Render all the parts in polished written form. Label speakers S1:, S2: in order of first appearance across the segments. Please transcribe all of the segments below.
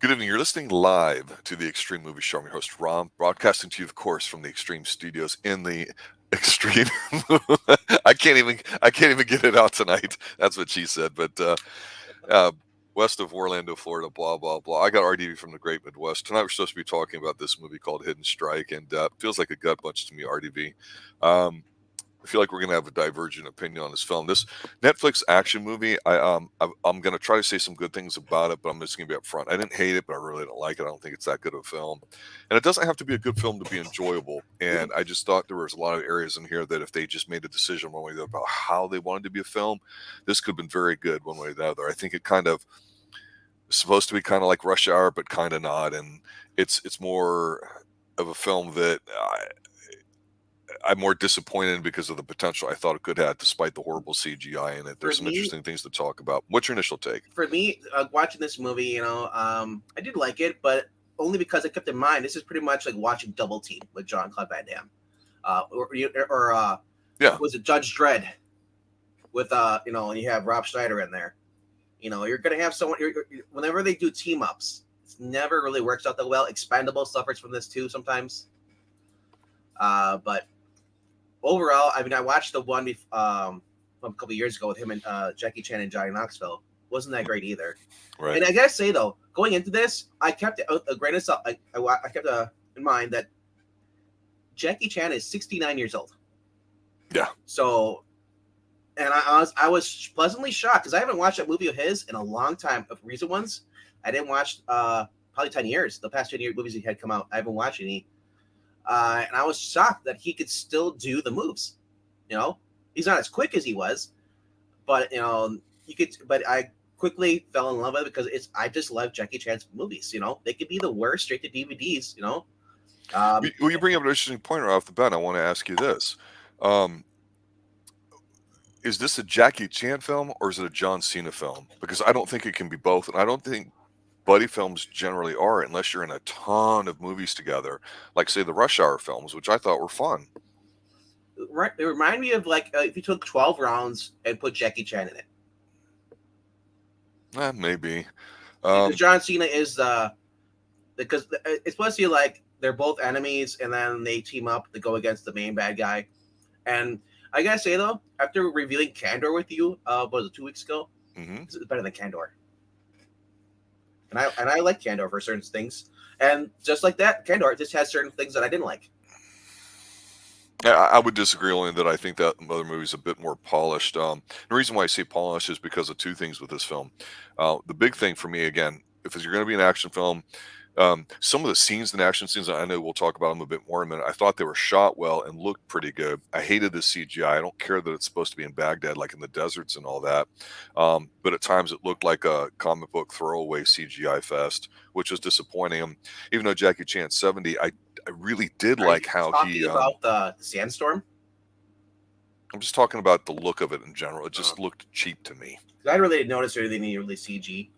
S1: Good evening. You're listening live to the Extreme Movie Show. I'm your host, Ron, broadcasting to you, of course, from the Extreme Studios in the Extreme. I can't even get it out tonight. That's what she said. But uh, west of Orlando, Florida, blah blah blah. I got RDV from the Great Midwest. Tonight we're supposed to be talking about this movie called Hidden Strike, and feels like a gut punch to me, RDV. Um, I feel like we're going to have a divergent opinion on this film. This Netflix action movie, I'm going to try to say some good things about it, but I'm just going to be upfront. I didn't hate it, but I really don't like it. I don't think it's that good of a film, and it doesn't have to be a good film to be enjoyable. And I just thought there was a lot of areas in here that if they just made a decision one way or the other about how they wanted to be a film, this could have been very good one way or the other. I think it kind of is supposed to be kind of like Rush Hour, but kind of not, and it's more of a film that I'm more disappointed in because of the potential I thought it could have, despite the horrible CGI in it.
S2: For
S1: There's some
S2: me,
S1: interesting things to talk about. What's your initial take?
S2: watching this movie, I did like it, but only because I kept in mind this is pretty much like watching Double Team with Jean-Claude Van Damme, or
S1: Yeah,
S2: was it Judge Dredd with and you have Rob Schneider in there. You're gonna have someone. Whenever they do team ups, it never really works out that well. Expendable suffers from this too sometimes. But overall, I mean, I watched the one from a couple years ago with him and Jackie Chan and Johnny Knoxville. Wasn't that great either.
S1: right.
S2: And I gotta say though, going into this, I kept a grain of salt. I kept in mind that Jackie Chan is 69 years old.
S1: Yeah,
S2: So, and I was pleasantly shocked because I haven't watched that movie of his in a long time. Of recent ones, I didn't watch probably 10 years. The past 10 year movies he had come out, I haven't watched any. And I was shocked that he could still do the moves. He's not as quick as he was, but he could. But I quickly fell in love with it because I just love Jackie Chan's movies. They could be the worst straight to DVDs.
S1: Well, you bring up an interesting point right off the bat. I want to ask you this: um, is this a Jackie Chan film or is it a John Cena film? Because I don't think it can be both, and I don't think buddy films generally are, unless you're in a ton of movies together, like say the Rush Hour films, which I thought were fun.
S2: Right, it reminded me of like if you took 12 rounds and put Jackie Chan in it,
S1: Maybe.
S2: because
S1: Um,
S2: John Cena is because it's supposed to be like they're both enemies and then they team up to go against the main bad guy. And I gotta say though, after reviewing Candor with you, was it 2 weeks ago?
S1: mhm.
S2: It's better than Candor, and I like Candor for certain things. And just like that, Candor just has certain things that I didn't like.
S1: I would disagree, only that I think that other movie's a bit more polished. The reason why I say polished is because of two things with this film. The big thing for me, again, if you're going to be an action film, some of the scenes, the action scenes, I know we'll talk about them a bit more in a minute. I thought they were shot well and looked pretty good. I hated the CGI. I don't care that it's supposed to be in Baghdad, like in the deserts and all that. But at times it looked like a comic book throwaway CGI fest, which was disappointing. Even though Jackie Chan's 70, I really did
S2: Are you
S1: like how
S2: talking
S1: he.
S2: about the sandstorm?
S1: I'm just talking about the look of it in general. It
S2: Uh,
S1: just looked cheap to me.
S2: I really didn't notice anything really CG.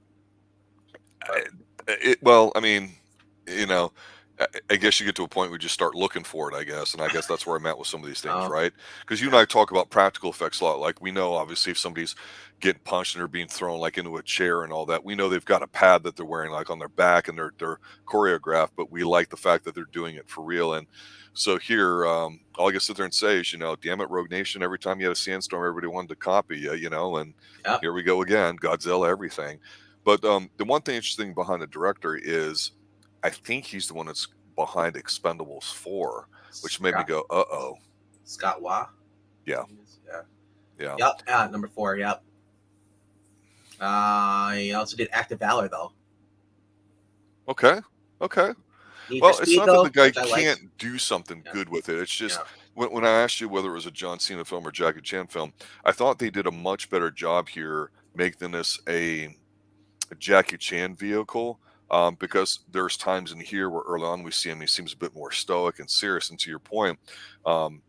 S1: Well, I mean, you know, I guess you get to a point where you just start looking for it, I guess. And I guess that's where I'm at with some of these things,
S2: Oh,
S1: right? Because you and
S2: yeah.
S1: I talk about practical effects a lot. Like, we know, obviously, if somebody's getting punched and they're being thrown like into a chair and all that, we know they've got a pad that they're wearing like on their back and they're choreographed, but we like the fact that they're doing it for real. And so here, all I can sit there and say is, damn it, Rogue Nation, every time you had a sandstorm, everybody wanted to copy you, and
S2: Yep.
S1: here we go again, Godzilla, everything. But the one thing interesting behind the director is I think he's the one that's behind Expendables 4, which made me
S2: Scott,
S1: go, uh-oh.
S2: Scott Wah.
S1: Yeah,
S2: Yeah.
S1: yeah.
S2: Yep. Number 4. Yep. He also did Act of Valor though.
S1: Okay, okay.
S2: Need for
S1: Well, it's
S2: Speed
S1: not that the
S2: though,
S1: guy
S2: which I liked.
S1: can't do something
S2: Yeah.
S1: good with it. It's just
S2: Yeah.
S1: when I asked you whether it was a John Cena film or Jackie Chan film, I thought they did a much better job here making this a Jackie Chan vehicle, because there's times in here where early on we see him, he seems a bit more stoic and serious. And to your point,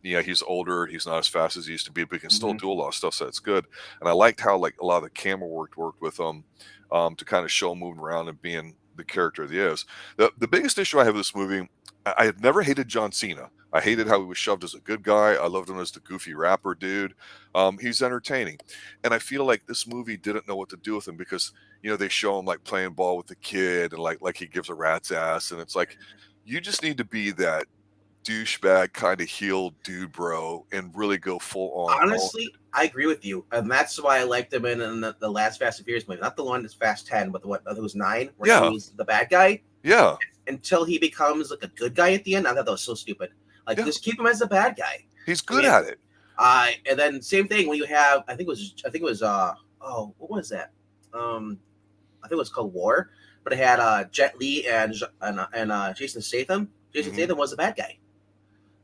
S1: yeah, he's older, he's not as fast as he used to be, but he can still
S2: Hmm.
S1: do a lot of stuff, so it's good. And I liked how like a lot of the camera worked with him, to kind of show him moving around and being the character that he is. The biggest issue I have with this movie, I have never hated John Cena. I hated how he was shoved as a good guy. I loved him as the goofy rapper dude. He's entertaining, and I feel like this movie didn't know what to do with him because they show him like playing ball with the kid and like he gives a rat's ass, and it's like you just need to be that douchebag kind of heel dude, bro, and really go full on.
S2: Honestly, I agree with you, and that's why I liked him in the last Fast and Furious movie. Not the one that's Fast 10, but the one that was 9, where
S1: Yeah.
S2: he was the bad guy.
S1: Yeah.
S2: Until he becomes like a good guy at the end. I thought that was so stupid. Like,
S1: Yeah.
S2: just keep him as the bad guy.
S1: He's good at it.
S2: And then same thing when you have, I think it was what was that? I think it was called War, but it had Jet Li and Jason Statham. Jason Statham was the bad guy.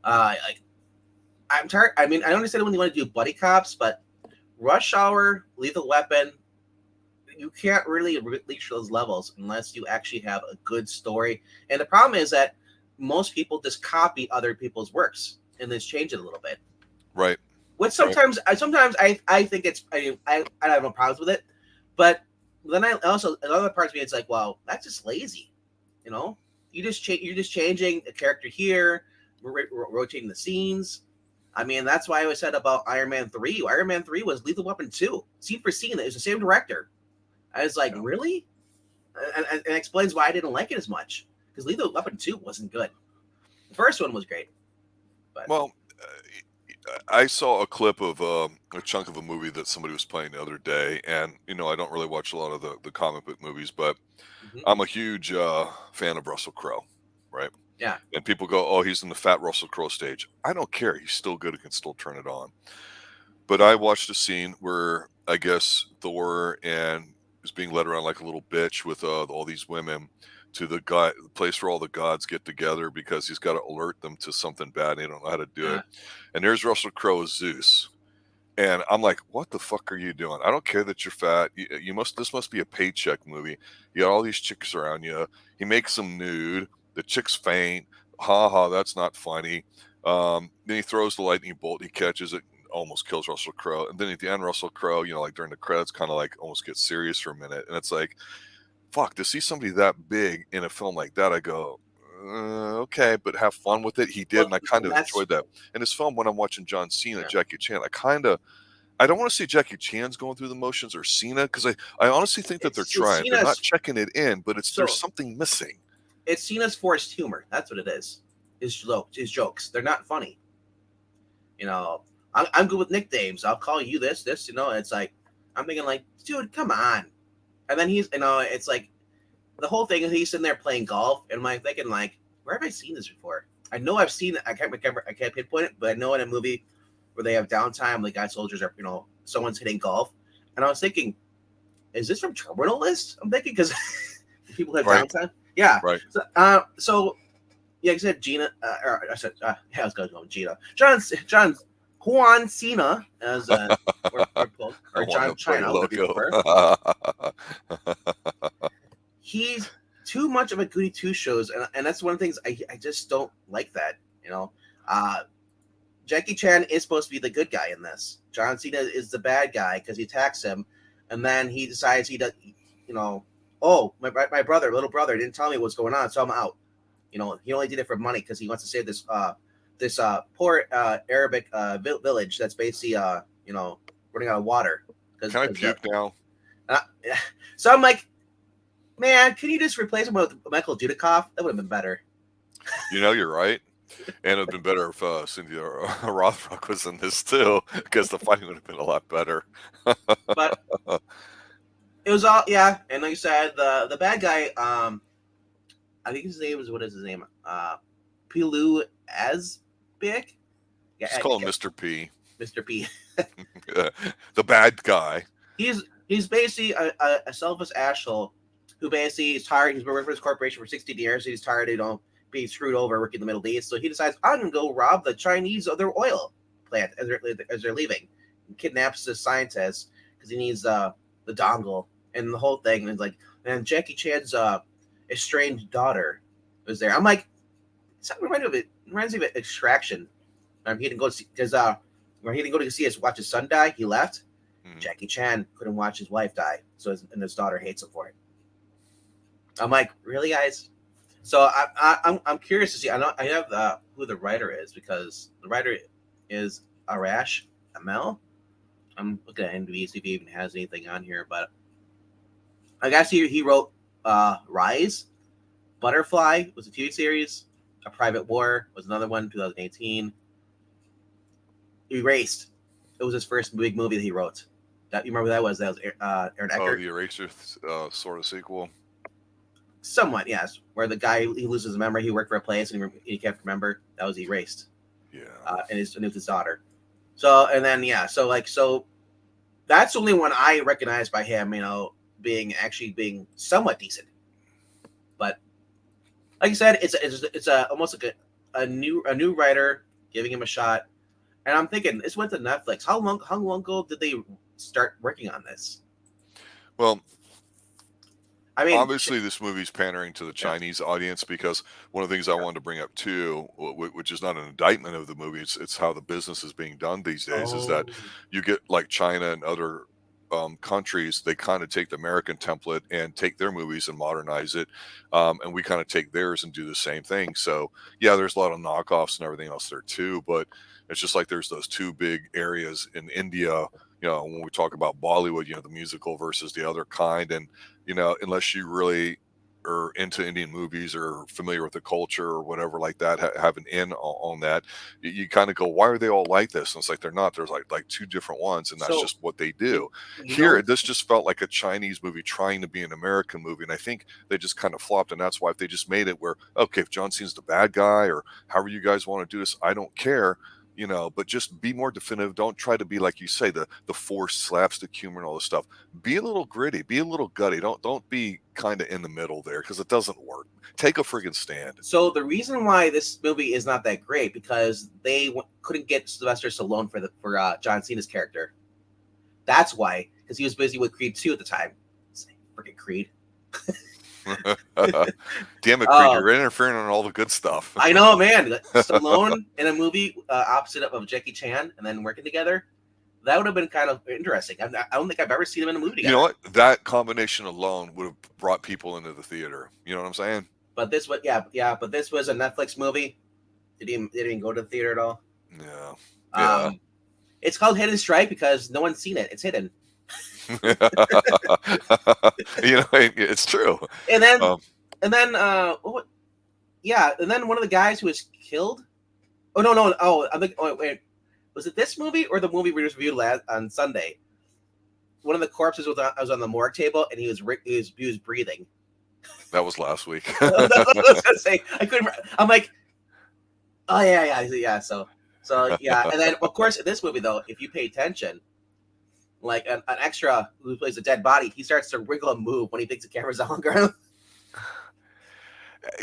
S2: Like, I'm tired. I mean, I understand when you want to do buddy cops, but Rush Hour, Lethal Weapon, you can't really reach those levels unless you actually have a good story. And the problem is that most people just copy other people's works and just change it a little bit.
S1: Right.
S2: Which sometimes I think it's I have no problems with it, but then I also in other parts of me it's like, well, that's just lazy. You're just changing a character here, rotating the scenes. I mean, that's why I always said about Iron Man 3. Iron Man 3 was Lethal Weapon 2. Scene for scene, it was the same director. I was like, really? And it explains why I didn't like it as much. Because Lethal Weapon 2 wasn't good. The first one was great. But
S1: well, I saw a clip of a chunk of a movie that somebody was playing the other day. And, I don't really watch a lot of the comic book movies, but I'm a huge fan of Russell Crowe, right?
S2: Yeah.
S1: And people go, oh, he's in the fat Russell Crowe stage. I don't care. He's still good and can still turn it on. But I watched a scene where I guess Thor and is being led around like a little bitch with all these women to the place where all the gods get together because he's got to alert them to something bad and they don't know how to do it. And there's Russell Crowe as Zeus. And I'm like, what the fuck are you doing? I don't care that you're fat. This must be a paycheck movie. You got all these chicks around you. He makes them nude. The chicks faint. Ha ha, that's not funny. Then he throws the lightning bolt. He catches it. Almost kills Russell Crowe, and then at the end, Russell Crowe, like during the credits, kind of like almost gets serious for a minute, and it's like, fuck, to see somebody that big in a film like that, I go, okay, but have fun with it. He did, and I kind of enjoyed that. In his film, when I'm watching John Cena, Jackie Chan, I don't want to see Jackie Chan's going through the motions or Cena because I honestly think that they're trying. They're not checking it in, but there's something missing.
S2: It's Cena's forced humor. That's what it is. His jokes. They're not funny. I'm good with nicknames. I'll call you this. It's like, I'm thinking like, dude, come on. And then it's like, the whole thing is he's sitting there playing golf, and I'm thinking like, where have I seen this before? I know I've seen it. I can't pinpoint it, but I know in a movie where they have downtime, like guys, soldiers are, someone's hitting golf. And I was thinking, is this from Terminal List? I'm thinking because people have downtime. Yeah.
S1: Right.
S2: So yeah, I said Gina, I was going to go with Gina. John Juan Cena, as or John China, whatever you prefer. He's too much of a goody two shows, and that's one of the things I just don't like that. Jackie Chan is supposed to be the good guy in this. John Cena is the bad guy because he attacks him, and then he decides he does. Oh, my little brother didn't tell me what's going on, so I'm out. He only did it for money because he wants to save this poor Arabic village that's basically running out of water.
S1: Can I puke now?
S2: So I'm like, man, can you just replace him with Michael Dudikoff? That would have been better.
S1: You're right. And it would have been better if Cynthia Rothrock was in this too, because the fighting would have been a lot better.
S2: But it was all, yeah. And like you said, the bad guy, I think his name is, what is his name? Pilu Asbik?
S1: Yeah, just call him Mr. P.
S2: Mr. P.
S1: The bad guy.
S2: He's basically a selfish asshole who basically is tired. He's been working for this corporation for 16 years. He's tired of being screwed over working in the Middle East. So he decides, I'm going to go rob the Chinese of their oil plant as they're leaving. He kidnaps the scientist because he needs the dongle and the whole thing. And Jackie Chan's estranged daughter was there. I'm like, reminds me of Extraction. He didn't go to see, because when he didn't go to watch his son die, he left. Jackie Chan couldn't watch his wife die, and his daughter hates him for it. I'm like, really, guys? So I'm curious to see. I know I have who the writer is because the writer is Arash Amel. I'm looking at NBC see if he even has anything on here, but I guess he wrote Rise, Butterfly was a TV series, A Private War was another one, 2018. Erased, it was his first big movie that he wrote. That you remember that was Aaron
S1: Oh,
S2: Eckert.
S1: the Eraser sort of sequel.
S2: Somewhat, yes. Where the guy he loses his memory, he worked for a place and he can't remember. That was Erased,
S1: Yeah.
S2: and with his daughter. So and then yeah, so that's the only one I recognize by him. Being somewhat decent. But like I said, it's a almost like a new writer giving him a shot. And I'm thinking this went to Netflix. How long ago did they start working on this?
S1: Well,
S2: I mean,
S1: obviously this movie's pandering to the
S2: yeah.
S1: Chinese audience because one of the things I wanted to bring up too, which is not an indictment of the movie, it's how the business is being done these days, is that
S2: Oh,
S1: you get like China and other countries, they kind of take the American template and take their movies and modernize it, and we kind of take theirs and do the same thing. So yeah, there's a lot of knockoffs and everything else there too, but it's just like there's those two big areas in India. When we talk about Bollywood, the musical versus the other kind, and unless you really are into Indian movies or familiar with the culture or whatever like that, have an in on that, you kind of go, why are they all like this? And it's like they're not. There's like two different ones, and that's
S2: so
S1: just what they
S2: you,
S1: do.
S2: you
S1: Here,
S2: know,
S1: this just felt like a Chinese movie trying to be an American movie, and I think they just kind of flopped. And that's why if they just made it where, okay, if John Cena's the bad guy or however you guys want to do this, I don't care. But just be more definitive. Don't try to be like you say the forced slapstick humor and all this stuff. Be a little gritty, be a little gutty. Don't be kind of in the middle there because it doesn't work. Take a friggin' stand.
S2: so the reason why this movie is not that great because they couldn't get Sylvester Stallone for John Cena's character. That's why, because he was busy with Creed 2 at the time. Freaking Creed.
S1: Damn it, Creed!
S2: Um,
S1: You're interfering on all the good stuff.
S2: I know, man. Stallone in a movie opposite of Jackie Chan and then working together. That would have been kind of interesting. I don't think I've ever seen them in a movie
S1: You know
S2: together.
S1: what? That combination alone would have brought people into the theater. You know what I'm saying?
S2: But this was yeah. But this was a Netflix movie. Didn't even go to the theater at all.
S1: Yeah. Yeah.
S2: Um, it's called Hidden Strike because no one's seen it. It's hidden.
S1: It's true.
S2: And then
S1: Um,
S2: and then yeah, and then one of the guys who was killed. Oh no. Oh, I think. Oh wait, was it this movie or the movie we just reviewed on Sunday? One of the corpses was on the morgue table and he was breathing.
S1: that was last week.
S2: That's what I was gonna say. I couldn't. I'm like, oh yeah. So yeah, and then of course in this movie though, if you pay attention, like an extra who plays a dead body, he starts to wriggle and move when he thinks the camera's on ground.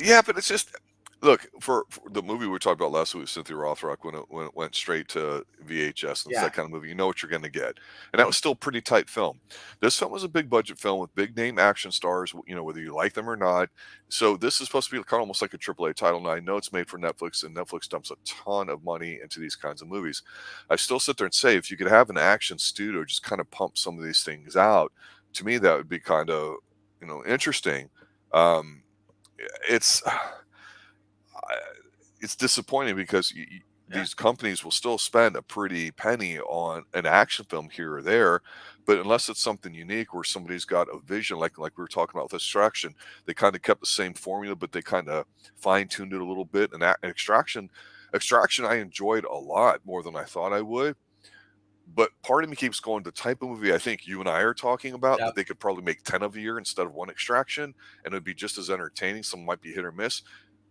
S1: Yeah, but it's just look for the movie we talked about last week with Cynthia Rothrock when it went straight to VHS and it's
S2: Yeah.
S1: that kind of movie. You know what you're going to get, and that was still a pretty tight film. This film was a big budget film with big name action stars. Whether you like them or not. So this is supposed to be kind of almost like a AAA title. Now I know it's made for Netflix, and Netflix dumps a ton of money into these kinds of movies. I still sit there and say if you could have an action studio just kind of pump some of these things out, to me that would be kind of interesting. Um, it's it's disappointing because
S2: Yeah.
S1: these companies will still spend a pretty penny on an action film here or there, but unless it's something unique where somebody's got a vision, like we were talking about with Extraction, they kind of kept the same formula, but they kind of fine tuned it a little bit. And Extraction, I enjoyed a lot more than I thought I would. But part of me keeps going, the type of movie I think you and I are talking about that
S2: Yep.
S1: they could probably make 10 of a year instead of one Extraction, and it'd be just as entertaining. Some might be hit or miss.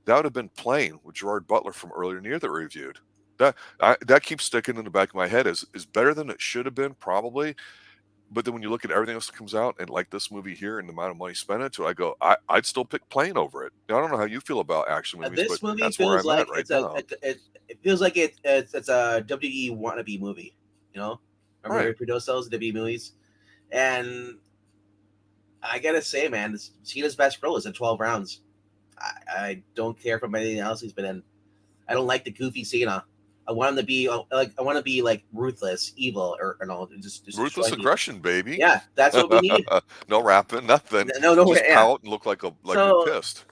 S1: That would have been Plane with Gerard Butler from earlier in the year that we reviewed. That keeps sticking in the back of my head is better than it should have been, probably. But then when you look at everything else that comes out and like this movie here and the amount of money spent into it, I go, I'd still pick Plane over it. Now, I don't know how you feel about action movies, but
S2: This movie
S1: that's where
S2: feels
S1: I'm at
S2: like
S1: right
S2: it's a
S1: now.
S2: it feels like it's a WWE wannabe movie. You know, remember
S1: Right.
S2: we produced those WWE movies, and I gotta say, man, Cena's best role is in 12 Rounds. I don't care from anything else he's been in. I don't like the goofy Cena. I want him to be like I want to be like ruthless, evil, or just
S1: Ruthless
S2: destroying people.
S1: aggression, baby.
S2: Yeah, that's what we need.
S1: No rapping, nothing.
S2: No, no,
S1: Just
S2: yeah.
S1: pout and look like you're
S2: So
S1: pissed.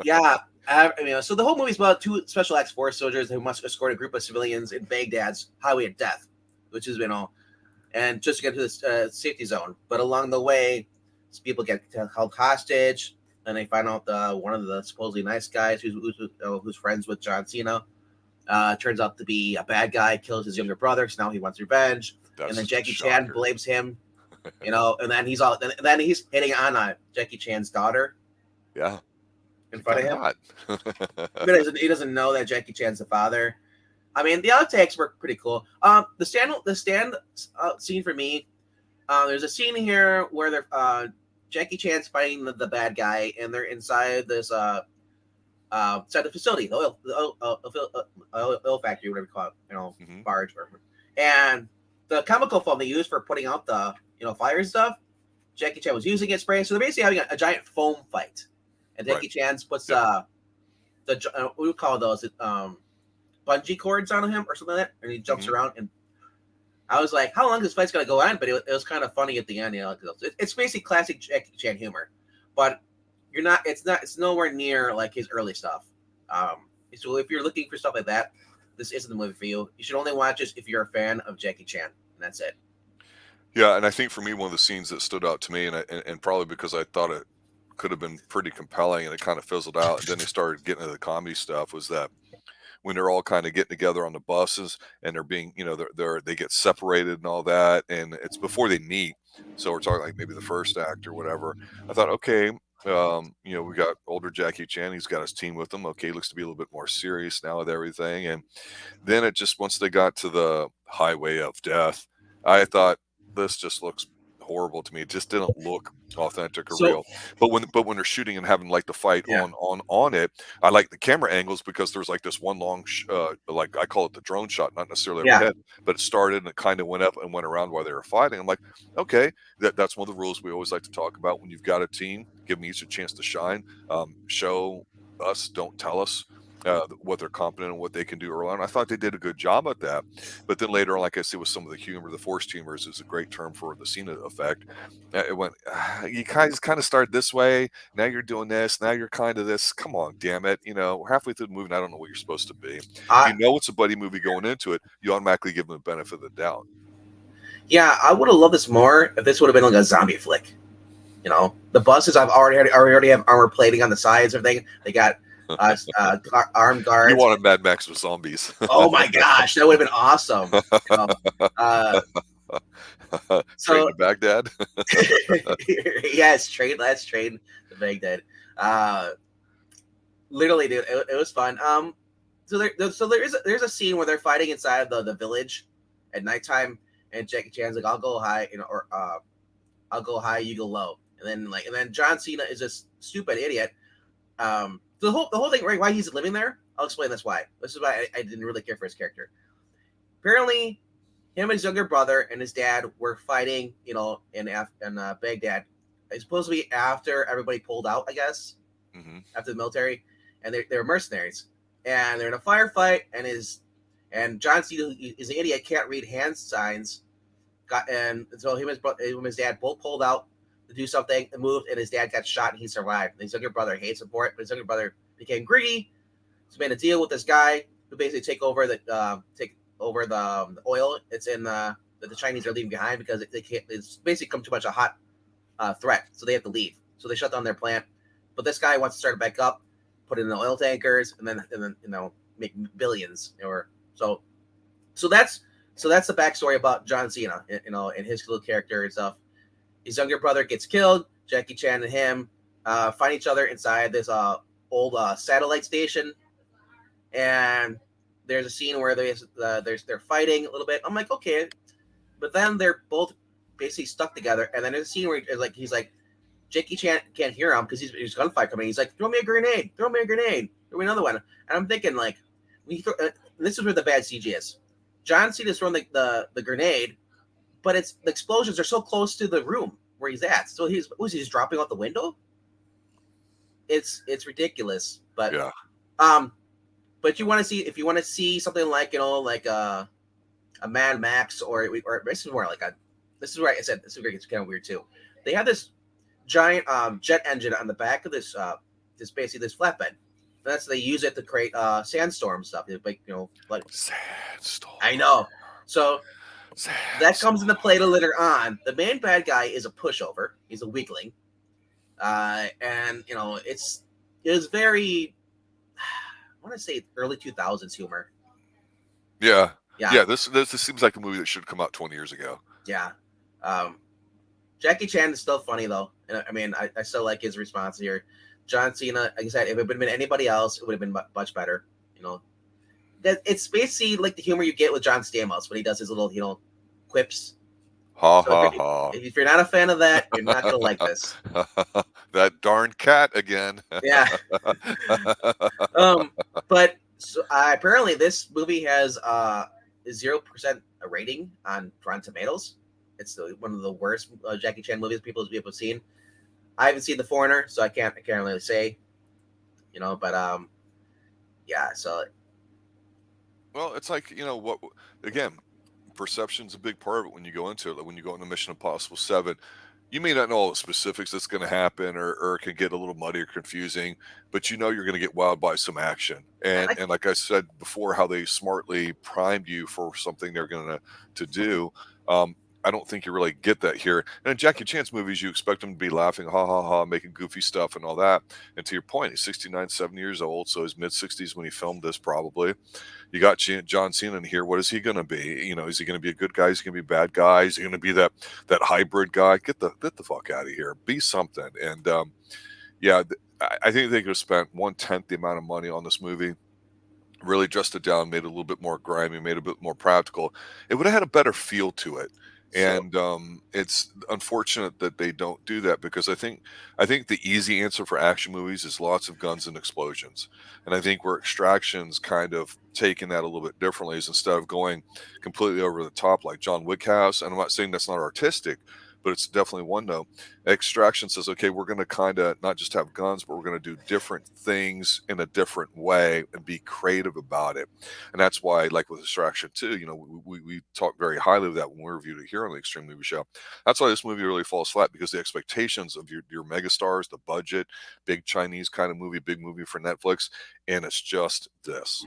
S2: yeah, I mean, so the whole movie's about two special acts force soldiers who must escort a group of civilians in Baghdad's highway of death, which is and just to get to this safety zone. But along the way, people get held hostage, and they find out one of the supposedly nice guys who's friends with John Cena turns out to be a bad guy, kills his younger brother, so now he wants revenge. And then Jackie Chan blames him, and then then he's hitting on Jackie Chan's daughter.
S1: Yeah.
S2: In front of him. But he doesn't know that Jackie Chan's the father. I mean, the outtakes were pretty cool. The stand scene for me, there's a scene here where they're Jackie Chan's fighting the bad guy, and they're inside this inside the facility, the oil factory, whatever you call it, barge, whatever. And the chemical foam they use for putting out the fire and stuff, Jackie Chan was using it, spraying. So they're basically having a giant foam fight. And Jackie Chan puts what do we call those? Bungee cords on him or something like that, and he jumps around. And I was like, how long is this fight's gonna go on? But it was kind of funny at the end. It's basically classic Jackie Chan humor, but it's nowhere near like his early stuff. So if you're looking for stuff like that, this isn't the movie for you. You should only watch this if you're a fan of Jackie Chan, and that's it.
S1: Yeah, and I think for me, one of the scenes that stood out to me, and probably because I thought it could have been pretty compelling, and it kind of fizzled out, and then they started getting into the comedy stuff, was that when they're all kind of getting together on the buses and they're being, they get separated and all that, and it's before they meet. So we're talking like maybe the first act or whatever. I thought, okay, we got older Jackie Chan. He's got his team with him. Okay, looks to be a little bit more serious now with everything. And then once they got to the highway of death, I thought this just looks horrible to me. It just didn't look authentic or real. But when they're shooting and having like the fight on it, I like the camera angles because there's like this one long like I call it the drone shot, not necessarily overhead, but it started and it kind of went up and went around while they were fighting. I'm like, okay, that's one of the rules we always like to talk about when you've got a team. Give them each a chance to shine. Show us, don't tell us. What they're competent and what they can do early on. I thought they did a good job at that. But then later on, like I said, with some of the humor, the forced humor is a great term for the Cena effect. It went, you guys kind of started this way. Now you're doing this. Now you're kind of this. Come on, damn it. We're halfway through the movie and I don't know what you're supposed to be. If you know it's a buddy movie going into it, you automatically give them the benefit of the doubt.
S2: Yeah, I would have loved this more if this would have been like a zombie flick. The buses I've already have armor plating on the sides, everything. They got armed guards.
S1: You wanted Mad Max with zombies.
S2: Oh my gosh, that would have been awesome.
S1: Train to Baghdad.
S2: Yes, let's train to Baghdad. Literally, dude, it was fun. So there's a scene where they're fighting inside the village at nighttime, and Jackie Chan's like, "I'll go high," or "I'll go high, you go low," and then John Cena is this stupid idiot. The whole thing, right? Why he's living there? I'll explain this why. This is why I didn't really care for his character. Apparently, him and his younger brother and his dad were fighting, in Baghdad. It's supposed to be after everybody pulled out, I guess, after the military, and they were mercenaries, and they're in a firefight, and John Cena is an idiot, can't read hand signs, and so him and his dad both pulled out to do something and moved, and his dad got shot and he survived. And his younger brother hates him for it, but his younger brother became greedy, so made a deal with this guy who basically take over the oil. It's in that the Chinese are leaving behind because they can't. It's basically come too much a hot threat, so they have to leave. So they shut down their plant. But this guy wants to start it back up, put it in the oil tankers, and then make billions. So that's the backstory about John Cena, and his little character and stuff. His younger brother gets killed. Jackie Chan and him find each other inside this old satellite station, and there's a scene where they're fighting a little bit. I'm like, okay, but then they're both basically stuck together. And then there's a scene where he's like, Jackie Chan can't hear him because he's gunfight coming. He's like, throw me a grenade, throw me another one. And I'm thinking like, this is where the bad CG is. John Cena's throwing the grenade, but the explosions are so close to the room where he's at. So he's dropping out the window? It's ridiculous. But
S1: yeah.
S2: But you want to see if you want to see something like like a Mad Max or this is more like a this is where I said this is where it gets kind of weird too. They have this giant jet engine on the back of this basically this flatbed. That's they use it to create sandstorm stuff. Like like
S1: Sandstorm.
S2: I know. So that
S1: Sandstorm.
S2: comes into play later on. The main bad guy is a pushover. He's a weakling, and it was very I want to say early 2000s humor.
S1: Yeah.
S2: Yeah.
S1: Yeah, this seems like a movie that should come out 20 years ago.
S2: Yeah. Jackie Chan is still funny though. And I mean, I still like his response here. John Cena, like I said, if it would have been anybody else, it would have been much better. That it's basically like the humor you get with John Stamos when he does his little quips.
S1: Ha
S2: So
S1: ha ha.
S2: if you're not a fan of that, you're not gonna like this.
S1: That darn cat again.
S2: Yeah. But so, apparently this movie has 0% rating on Rotten Tomatoes. It's one of the worst Jackie Chan movies people have seen. I haven't seen The Foreigner, so I can't really say. But yeah. So
S1: Well, it's like, what again, perception's a big part of it when you go into it. Like when you go into Mission Impossible 7, you may not know all the specifics that's going to happen, or it can get a little muddy or confusing, but you're going to get wowed by some action. And like I said before, how they smartly primed you for something they're going to do. I don't think you really get that here. And in Jackie Chan's movies, you expect him to be laughing, ha ha ha, making goofy stuff and all that. And to your point, he's 69, 70 years old, so his mid 60s when he filmed this, probably. You got John Cena in here. What is he going to be? Is he going to be a good guy? Is he going to be a bad guy? Is he going to be that hybrid guy? Get the fuck out of here. Be something. And yeah, I think they could have spent 1/10 the amount of money on this movie. Really dressed it down, made it a little bit more grimy, made it a bit more practical. It would have had a better feel to it. And it's unfortunate that they don't do that, because I think the easy answer for action movies is lots of guns and explosions. And I think where Extraction's kind of taking that a little bit differently is, instead of going completely over the top like John Wick has, and I'm not saying that's not artistic, but it's definitely one note. Extraction says, okay, we're going to kind of not just have guns, but we're going to do different things in a different way and be creative about it. And that's why, like with Extraction 2, we talk very highly of that when we reviewed it here on the Extreme Movie Show. That's why this movie really falls flat, because the expectations of your megastars, the budget, big Chinese kind of movie, big movie for Netflix, and it's just this.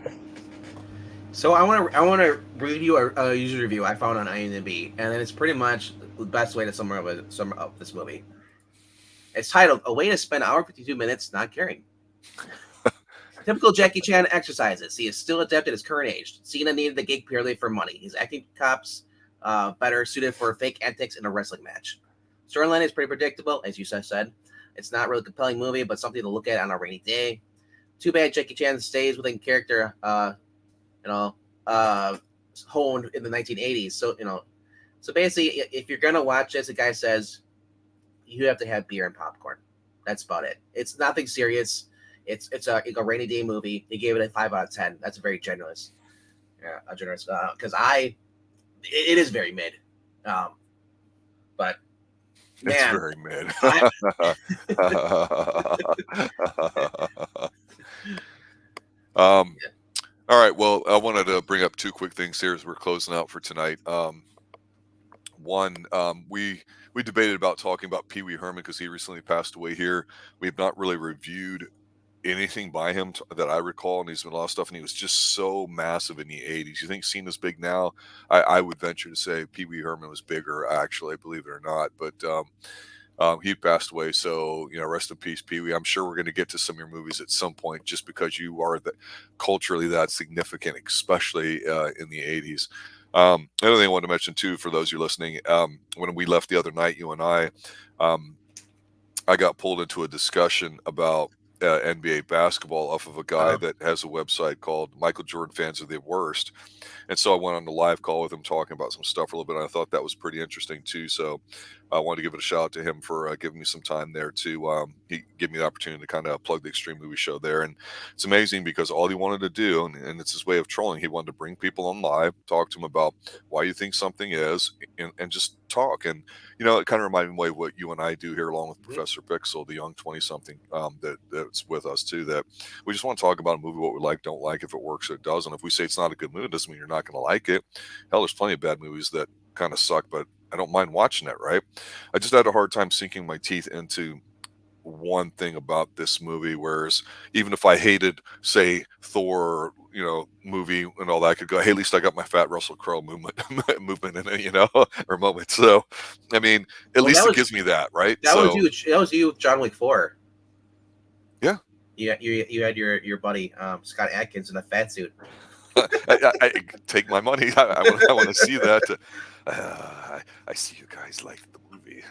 S2: So I want to read you a user review I found on IMDb, and it's pretty much the best way to sum up this movie. It's titled "A Way to Spend an Hour 52 Minutes Not Caring." Typical Jackie Chan exercises. He is still adept at his current age. Cena needed the gig purely for money. He's acting cops better suited for fake antics in a wrestling match. Storyline is pretty predictable, as you said. It's not really a compelling movie, but something to look at on a rainy day. Too bad Jackie Chan stays within character. Honed in the 1980s. So basically, if you're gonna watch this, the guy says you have to have beer and popcorn. That's about it. It's nothing serious. It's a rainy day movie. He gave it a 5 out of 10. That's very generous. Yeah, generous. Because it is very mid. But man,
S1: it's very mid. Yeah. All right. Well, I wanted to bring up two quick things here as we're closing out for tonight. One, we debated about talking about Pee Wee Herman because he recently passed away here. We have not really reviewed anything by him that I recall, and he's been a lot of stuff, and he was just so massive in the 80s. You think Cena's big now? I would venture to say Pee Wee Herman was bigger, actually, believe it or not. But he passed away, so rest in peace, Pee Wee. I'm sure we're going to get to some of your movies at some point, just because you are culturally that significant, especially in the 80s. Another thing I wanted to mention too, for those of you listening, when we left the other night, you and I got pulled into a discussion about NBA basketball off of a guy that has a website called Michael Jordan Fans Are the Worst. And so I went on the live call with him talking about some stuff a little bit. And I thought that was pretty interesting too. So I wanted to give it a shout out to him for giving me some time there to he give me the opportunity to kind of plug the Xtreme Movie Show there. And it's amazing because all he wanted to do, and it's his way of trolling, he wanted to bring people on live, talk to them about why you think something is, and just talk. And it kind of reminded me of what you and I do here, along with Professor Pixel, the young 20-something that's with us too. That we just want to talk about a movie, what we like, don't like, if it works or it doesn't. If we say it's not a good movie, it doesn't mean you're not going to like it. Hell, there's plenty of bad movies that kind of suck, but I don't mind watching it, right? I just had a hard time sinking my teeth into one thing about this movie, whereas even if I hated, say, Thor, movie and all that, I could go, hey, at least I got my fat Russell Crowe movement in it, or moment. So, I mean, at least it gives me that, right?
S2: That was you. That was you, John Wick 4.
S1: Yeah.
S2: You had your buddy Scott Adkins in a fat suit.
S1: I take my money. I want to see that. I see you guys like the movie.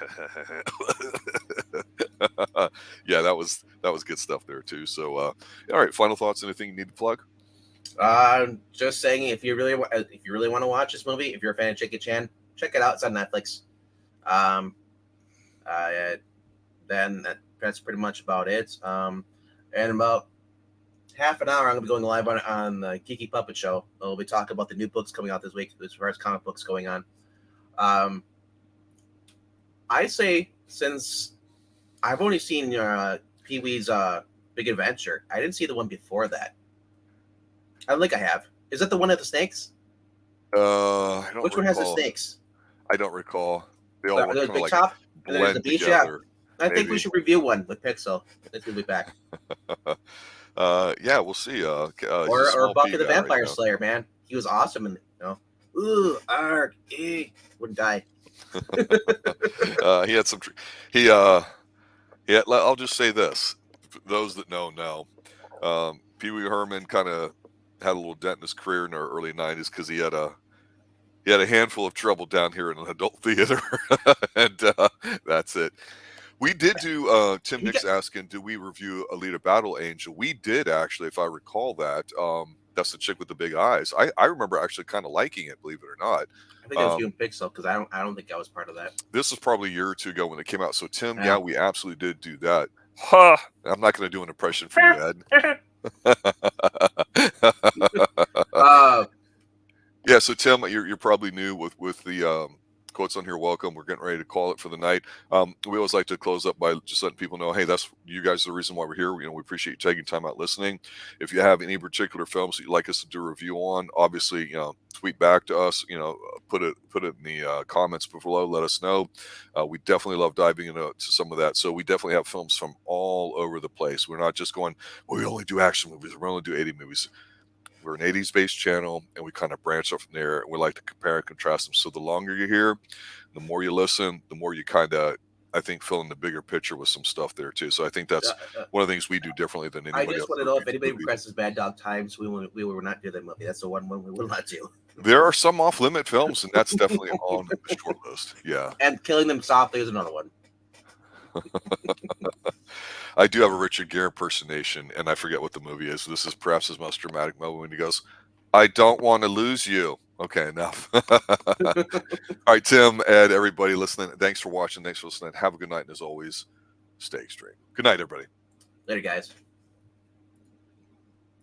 S1: Yeah, that was good stuff there too. So, all right, final thoughts. Anything you need to plug?
S2: Just saying, if you really want to watch this movie, if you're a fan of Jackie Chan, check it out. It's on Netflix. Then that's pretty much about it. And about half an hour, I'm going to be going live on the Geeky Puppet Show. We'll be talking about the new books coming out this week as far as comic books going on. I say, since I've only seen Pee-wee's Big Adventure, I didn't see the one before that. I don't think I have. Is that the one at the snakes?
S1: I don't.
S2: Which one has the snakes?
S1: I don't recall. They all look
S2: the
S1: kind
S2: big
S1: of
S2: top,
S1: like
S2: and then the beach.
S1: together.
S2: Yeah. I think we should review one with Pixel. I think we'll be back.
S1: Yeah, we'll see.
S2: Or Buffy the Vampire Slayer, man. He was awesome, and ooh, arg, wouldn't die.
S1: He had some. Yeah. I'll just say this: those that know. Pee Wee Herman kind of had a little dent in his career in the early '90s because he had a handful of trouble down here in an adult theater, and that's it. We did do Tim Nick's asking, do we review Alita Battle Angel? We did, actually, if I recall that. That's the chick with the big eyes. I remember actually kind of liking it, believe it or not.
S2: I think I was doing Pixel because I don't think I was part of that.
S1: This was probably a year or two ago when it came out. So Tim, yeah, we absolutely did do that. Huh. I'm not going to do an impression for you, Ed. Yeah, so Tim, you're probably new with the quotes on here. Welcome. We're getting ready to call it for the night. We always like to close up by just letting people know, hey, that's you guys are the reason why we're here. We appreciate you taking time out listening. If you have any particular films that you'd like us to do a review on, obviously, tweet back to us. Put it in the comments below. Let us know. We definitely love diving into some of that. So we definitely have films from all over the place. We're not just going, well, we only do action movies. We only do 80 movies. We're an 80s based channel, and we kind of branch off from there, and we like to compare and contrast them. So the longer you're here, the more you listen, the more you kind of, I think, fill in the bigger picture with some stuff there too. So I think that's one of the things we do differently than anybody else.
S2: I just want to know if anybody requests Bad Dog Times, we will not do that movie. That's the one we will not do.
S1: There are some off-limit films, and that's definitely on the short list. Yeah.
S2: And Killing Them Softly is another one.
S1: I do have a Richard Gere impersonation, and I forget what the movie is. This is perhaps his most dramatic moment when he goes, I don't want to lose you. Okay, enough. All right, Tim, Ed, everybody listening, thanks for watching. Thanks for listening. Have a good night, and as always, stay extreme. Good night, everybody.
S2: Later, guys.